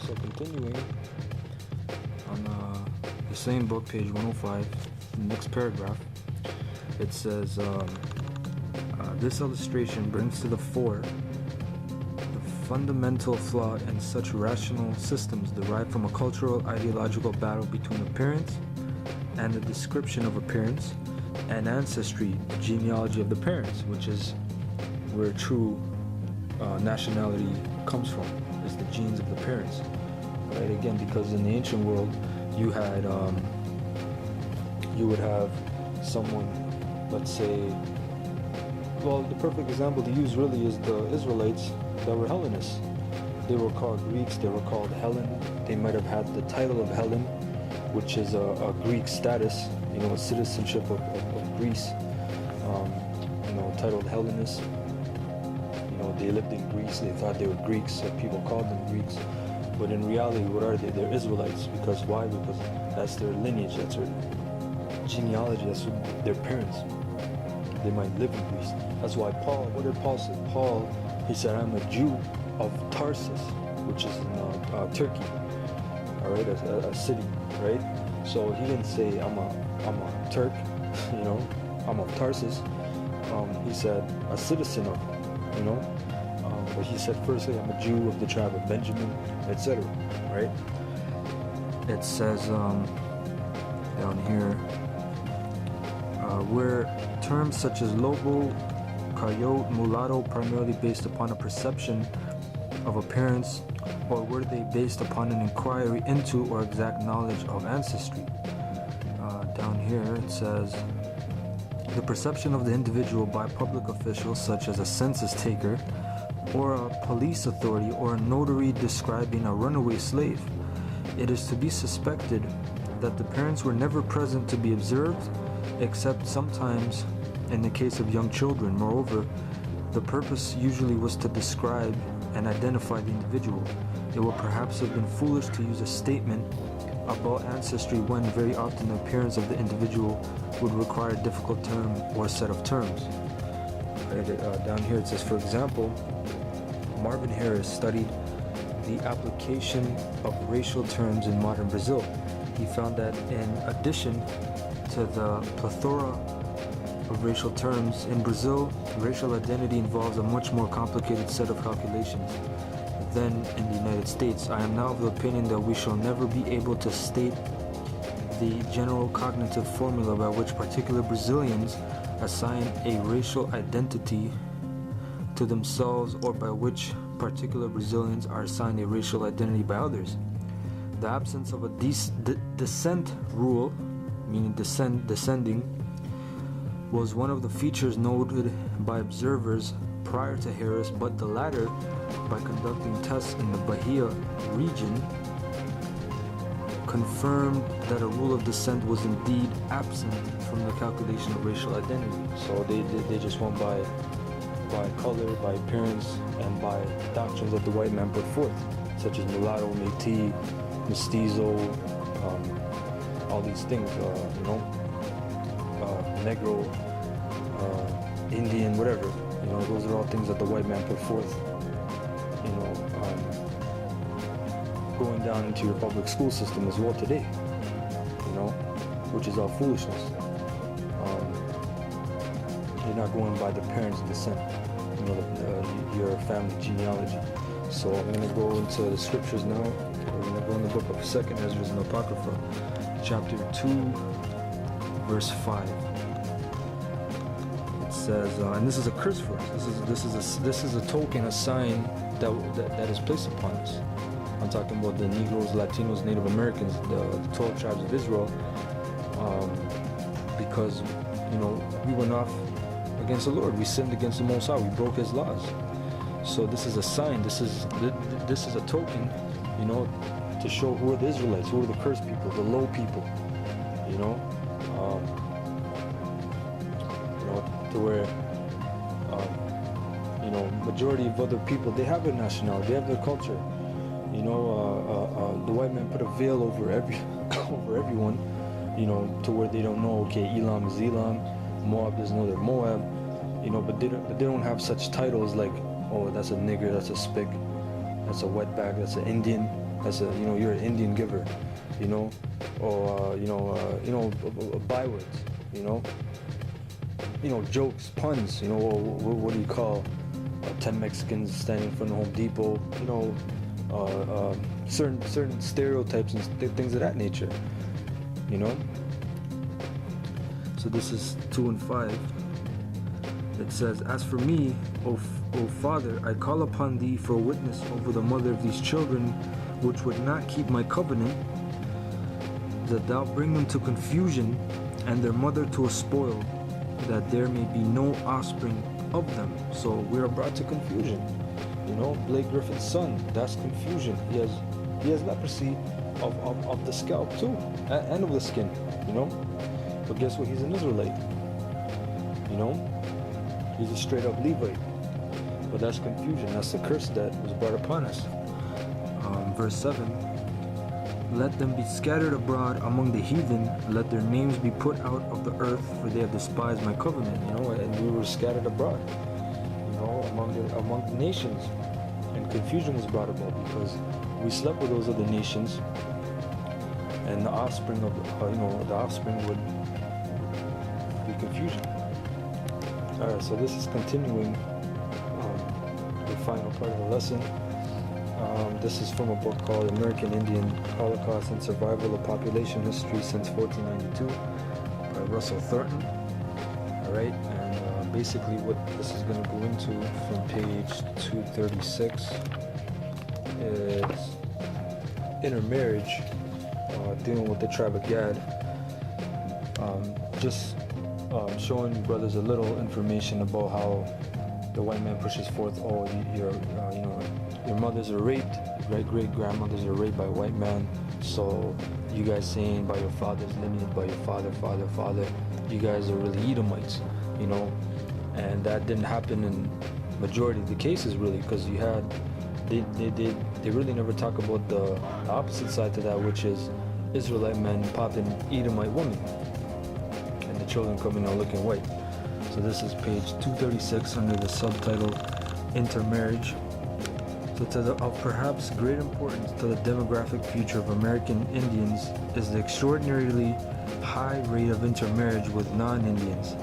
So continuing on the same book, page 105, the next paragraph, it says, this illustration brings to the fore the fundamental flaw in such rational systems derived from a cultural ideological battle between appearance and the description of appearance, and ancestry, the genealogy of the parents, which is where true nationality comes from, is the genes of the parents, right? Again, because in the ancient world, you had, you would have someone, let's say, well, the perfect example to use really is the Israelites that were Hellenists. They were called Greeks, they were called Hellen. They might have had the title of Hellen, which is a Greek status, you know, a citizenship of Greece, you know, titled Hellenists. You know, they lived in Greece, they thought they were Greeks, so people called them Greeks. But in reality, what are they? They're Israelites. Because why? Because that's their lineage, that's their genealogy, that's their parents. They might live in Greece. That's why Paul, what did Paul say? Paul, he said, I'm a Jew of Tarsus, which is in Turkey, all right, a city, right? So he didn't say I'm a Turk, you know, I'm of Tarsus. He said a citizen of, you know, but he said firstly I'm a Jew of the tribe of Benjamin, etc. Right? It says down here where terms such as lobo, coyote, mulatto primarily based upon a perception of appearance, or were they based upon an inquiry into or exact knowledge of ancestry? Down here it says the perception of the individual by public officials such as a census taker or a police authority or a notary describing a runaway slave. It is to be suspected that the parents were never present to be observed, except sometimes in the case of young children. Moreover, the purpose usually was to describe and identify the individual. It would perhaps have been foolish to use a statement about ancestry when very often the appearance of the individual would require a difficult term or set of terms. Right, down here it says, for example, Marvin Harris studied the application of racial terms in modern Brazil. He found that in addition to the plethora of racial terms in Brazil, racial identity involves a much more complicated set of calculations than in the United States. I am now of the opinion that we shall never be able to state the general cognitive formula by which particular Brazilians assign a racial identity to themselves, or by which particular Brazilians are assigned a racial identity by others. The absence of a descent rule, meaning descending, was one of the features noted by observers prior to Harris, but the latter, by conducting tests in the Bahia region, confirmed that a rule of descent was indeed absent from the calculation of racial identity. So they just went by color, by appearance, and by doctrines that the white man put forth, such as mulatto, métis, mestizo, all these things, you know, negro, Indian, whatever. You know, those are all things that the white man put forth. You know, going down into your public school system as well today. You know, which is all foolishness. You're not going by the parents' descent. You know, your family genealogy. So I'm going to go into the scriptures now. We're going to go in the book of 2nd Ezra and Apocrypha, chapter 2, verse 5. It says, and this is a curse for us. This is a token, a sign that is placed upon us. I'm talking about the Negroes, Latinos, Native Americans, the 12 tribes of Israel, because, you know, we went off against the Lord. We sinned against the Most High. We broke His laws. So this is a sign. This is a token, you know, to show who are the Israelites, who are the cursed people, the low people, you know, to where, you know, majority of other people, they have their nationality, they have their culture, you know. The white man put a veil over everyone, you know, to where they don't know, okay, Elam is Elam, Moab doesn't know they're Moab, you know, but they don't have such titles like, oh, that's a nigger, that's a spick, That's a wetback. That's an Indian. That's a, you're an Indian giver, or bywords, jokes, puns, what do you call 10 Mexicans standing in front of Home Depot, certain stereotypes and things of that nature, So this is 2 and 5. It says, "As for me, O Father, I call upon thee for a witness over the mother of these children, which would not keep my covenant, that thou bring them to confusion, and their mother to a spoil, that there may be no offspring of them." So we are brought to confusion. Blake Griffin's son, that's confusion. He has leprosy of the scalp too, and of the skin, But guess what? He's an Israelite. He's a straight up Levite. But that's confusion. That's the curse that was brought upon us. Verse 7. "Let them be scattered abroad among the heathen. Let their names be put out of the earth, for they have despised my covenant." And we were scattered abroad, among the nations. And confusion was brought about because we slept with those other nations. And the offspring of, the offspring would be confusion. Alright, so this is continuing the final part of the lesson. This is from a book called American Indian Holocaust and Survival of Population History Since 1492 by Russell Thornton. Alright, and basically what this is going to go into from page 236 is intermarriage, dealing with the tribe of Gad. Showing you brothers a little information about how the white man pushes forth, your mothers are raped, great grandmothers are raped by a white man, so you guys saying by your father's lineage, by your father, you guys are really Edomites, and that didn't happen in majority of the cases really, because they really never talk about the opposite side to that, which is Israelite men popping Edomite women, and the children coming out looking white. So this is page 236 under the subtitle Intermarriage. So it says, "Of perhaps great importance to the demographic future of American Indians is the extraordinarily high rate of intermarriage with non-Indians,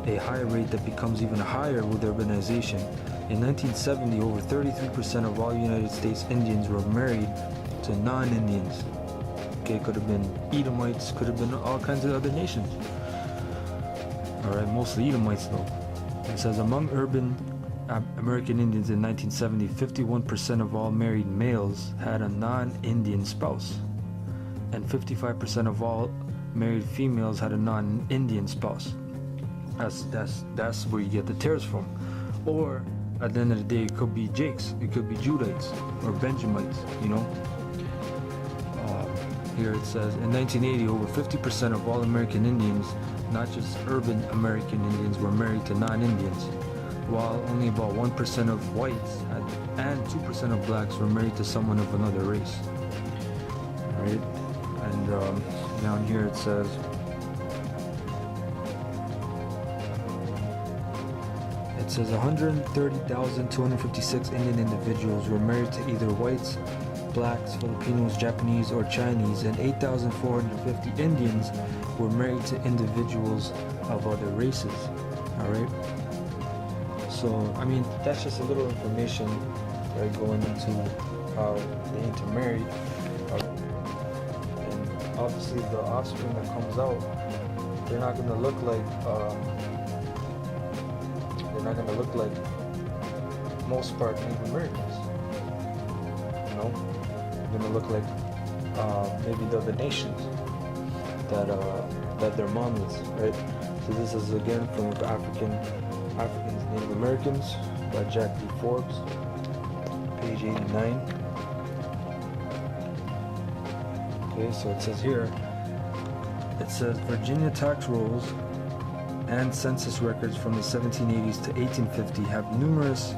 a high rate that becomes even higher with urbanization. In 1970, over 33% of all United States Indians were married to non-Indians." Okay, could have been Edomites, could have been all kinds of other nations. Alright, mostly Edomites though. It says, "Among urban American Indians in 1970, 51% of all married males had a non-Indian spouse, and 55% of all married females had a non-Indian spouse." That's where you get the tares from. Or at the end of the day, it could be Jakes, it could be Judites or Benjamites, Here it says, in 1980, over 50% of all American Indians, not just urban American Indians, were married to non-Indians, while only about 1% of whites and 2% of blacks were married to someone of another race. Alright, and down here it says, It says 130,256 Indian individuals were married to either whites, blacks, Filipinos, Japanese, or Chinese, and 8,450 Indians were married to individuals of other races. Alright? So, that's just a little information, right, going into how they intermarried. And obviously the offspring that comes out, they're not going to look like most part Native Americans. They're going to look like maybe the other nations that their mom is, right? So this is again from Africans, Native Americans by Jack D. Forbes, page 89. Okay, so it says here, Virginia tax rolls and census records from the 1780s to 1850 have numerous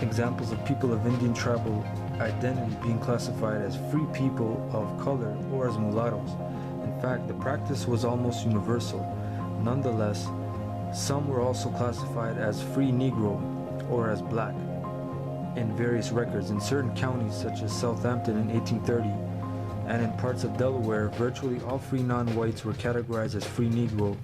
examples of people of Indian tribal identity being classified as free people of color or as mulattoes. In fact, the practice was almost universal. Nonetheless, some were also classified as free Negro or as black. in various records. In certain counties, such as Southampton in 1830, and in parts of Delaware, virtually all free non-whites were categorized as free Negro,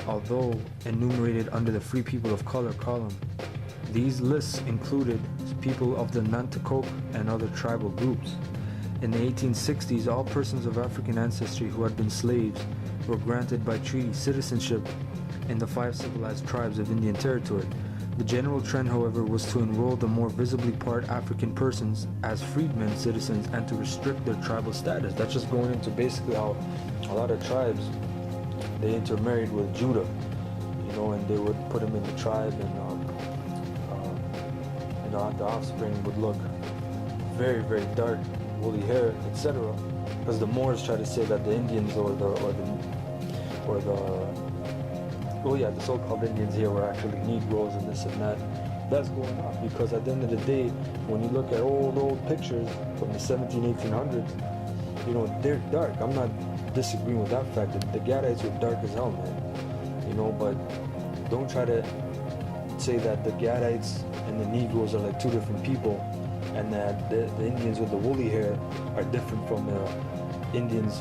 although enumerated under the Free People of Color column. These lists included people of the Nanticoke and other tribal groups. In the 1860s, all persons of African ancestry who had been slaves were granted by treaty citizenship in the 5 civilized tribes of Indian Territory. The general trend, however, was to enroll the more visibly part African persons as freedmen citizens and to restrict their tribal status. That's just going into basically how a lot of tribes, they intermarried with Judah, and they would put him in the tribe, and the offspring would look very, very dark, woolly hair, etc. Because the Moors try to say that the Indians the so-called Indians here were actually Negroes and this and that. That's going on because at the end of the day, when you look at old pictures from the 1800s, they're dark. I'm not disagreeing with that fact that the Gadites were dark as hell, man. But don't try to say that the Gadites and the Negroes are like two different people, and that the Indians with the woolly hair are different from the Indians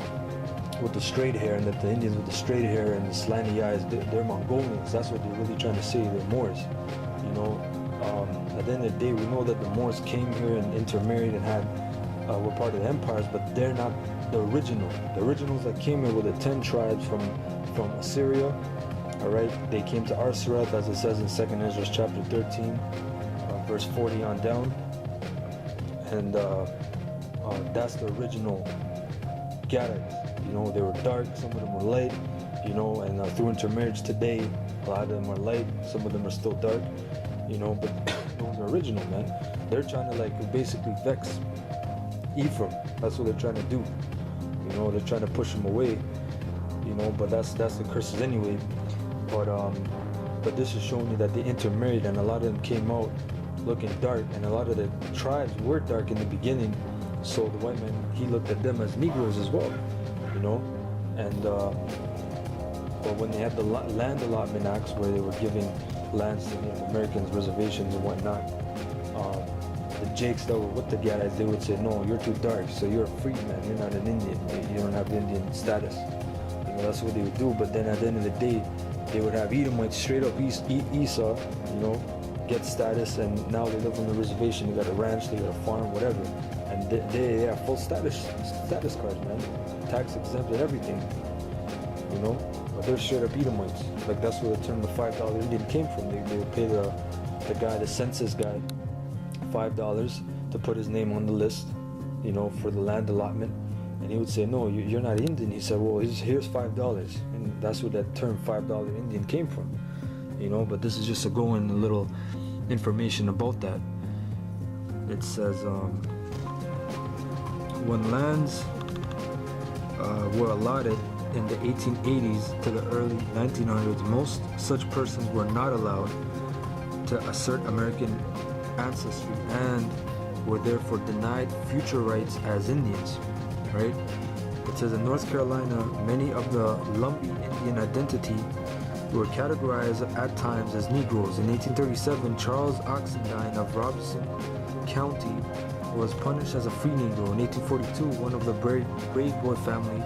with the straight hair, and that the Indians with the straight hair and the slanty eyes, they're Mongolians. That's what they're really trying to say. They're Moors. At the end of the day, we know that the Moors came here and intermarried and were part of the empires, but they're not the original. The originals that came here were the 10 tribes from Assyria. All right, they came to Arsareth, as it says in 2nd Ezra chapter 13, verse 40 on down, and that's the original Gadites. They were dark, some of them were light, and through intermarriage today, a lot of them are light, some of them are still dark, but those are original, man. They're trying to basically vex Ephraim. That's what they're trying to do. They're trying to push him away, but that's the curses anyway. But this is showing you that they intermarried, and a lot of them came out looking dark, and a lot of the tribes were dark in the beginning, so the white man, he looked at them as Negroes as well, and but when they had the land allotment acts where they were giving lands to Native Americans, reservations and whatnot, the Jakes that were with the Gadites, they would say, no, you're too dark, so you're a freedman, you're not an Indian, you don't have Indian status. That's what they would do. But then at the end of the day, they would have Edomites straight up Esau, get status, and now they live on the reservation. They got a ranch, they got a farm, whatever, and they have full status cards, man, tax exempt and everything, But they're straight up Edomites. That's where the term the $5 Indian came from. They would pay the census guy, $5 to put his name on the list, for the land allotment. And he would say, no, you're not Indian. He said, well, here's $5. And that's where that term $5 Indian came from, but this is just a little information about that. It says, when lands were allotted in the 1880s to the early 1900s, most such persons were not allowed to assert American ancestry and were therefore denied future rights as Indians. Right? It says in North Carolina, many of the lumpy Indian identity were categorized at times as Negroes. In 1837, Charles Oxendine of Robeson County was punished as a free Negro. In 1842, one of the Brave Boy family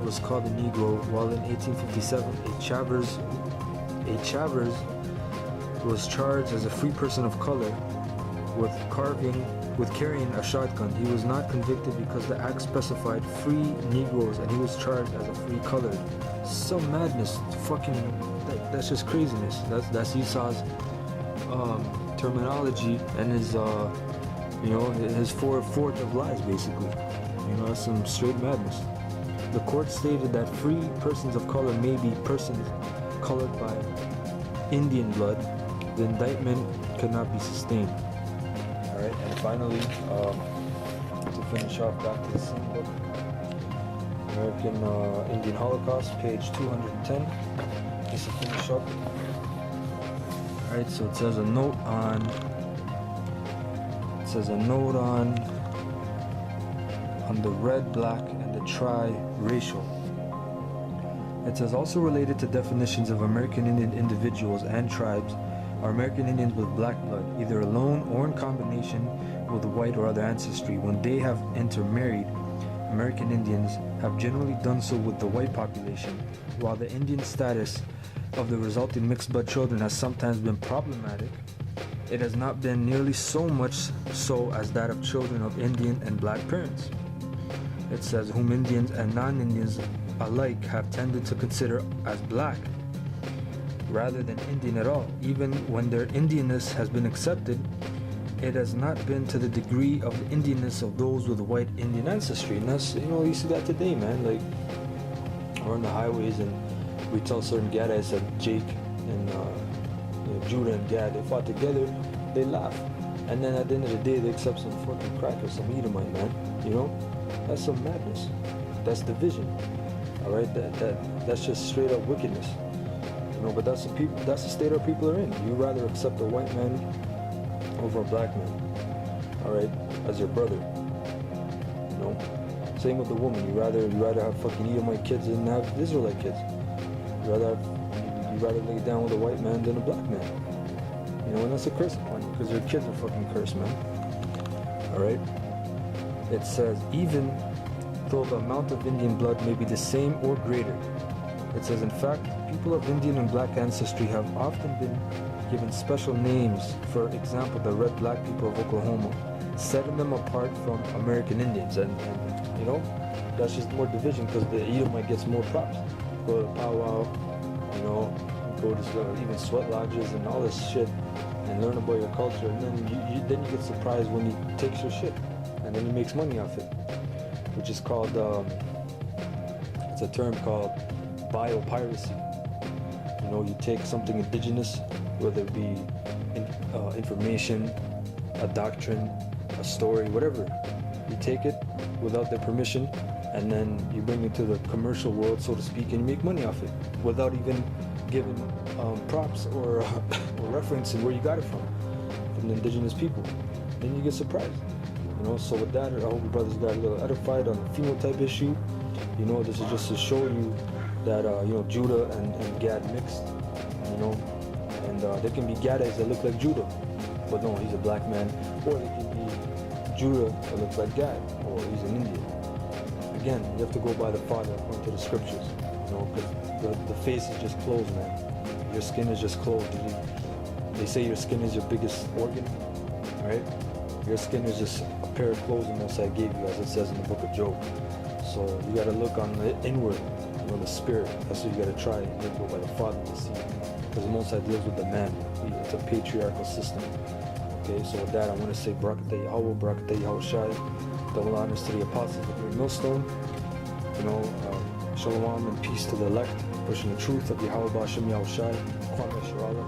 was called a Negro, while in 1857, a Chavers was charged as a free person of color with carrying a shotgun. He was not convicted because the act specified free Negroes, and he was charged as a free colored. Some madness, that's just craziness. That's Esau's terminology and his his forge of lies, basically. That's some straight madness. The court stated that free persons of color may be persons colored by Indian blood. The indictment could not be sustained. Alright, and finally, to finish off, back to the same book, American Indian Holocaust, page 210, just to finish up. Alright, so it says a note on the red, black, and the tri-racial. It says also related to definitions of American Indian individuals and tribes, are American Indians with black blood, either alone or in combination with white or other ancestry. When they have intermarried, American Indians have generally done so with the white population. While the Indian status of the resulting mixed blood children has sometimes been problematic, it has not been nearly so much so as that of children of Indian and black parents. It says, whom Indians and non-Indians alike have tended to consider as black, rather than Indian at all. Even when their Indianness has been accepted, it has not been to the degree of the Indianness of those with white Indian ancestry. And that's, you see that today, man. Like, we're on the highways and we tell certain Gadites that Jake and Judah and Gad, they fought together, they laugh. And then at the end of the day, they accept some fucking crack or some Edomite, man. That's some madness. That's division. Alright? That's just straight up wickedness. But that's the state our people are in. You rather accept a white man over a black man, all right, as your brother. Same with the woman. You rather have fucking Edomite kids than have Israelite kids. You rather lay down with a white man than a black man. And that's a curse upon you, because your kids are fucking cursed, man. All right. It says, even though the amount of Indian blood may be the same or greater. It says, in fact, people of Indian and black ancestry have often been given special names. For example, the red black people of Oklahoma, setting them apart from American Indians. And that's just more division, because the Edomite gets more props. Go to powwow, go to even sweat lodges and all this shit, and learn about your culture. And then you get surprised when he takes your shit, and then he makes money off it, which is called, it's a term called biopiracy. You take something indigenous, whether it be information, a doctrine, a story, whatever. You take it without their permission, and then you bring it to the commercial world, so to speak, and you make money off it without even giving props or referencing where you got it from the indigenous people. Then you get surprised. So with that, I hope you brothers got a little edified on the phenotype issue. This is just to show you that Judah and Gad mixed, and there can be Gadites that look like Judah, but no, he's a black man, or there can be Judah that looks like Gad, or he's an Indian. Again, you have to go by the Father according to the scriptures, because the face is just clothes, man. Your skin is just clothes. They say your skin is your biggest organ, right? Your skin is just a pair of clothes the Most High gave you, as it says in the book of Job. So you got to look on the inward, the spirit. That's what you got to try. You got to go by the Father to see, because the Most High deals with the man. It's a patriarchal system. Okay, so with that, I want to say Barakatah Yahweh, Barakatah Yahushai. Double honors to the apostles of the millstone. Shalom and peace to the elect, pushing the truth of Yahweh B'Ashem Yahushai. Kwame Shirala.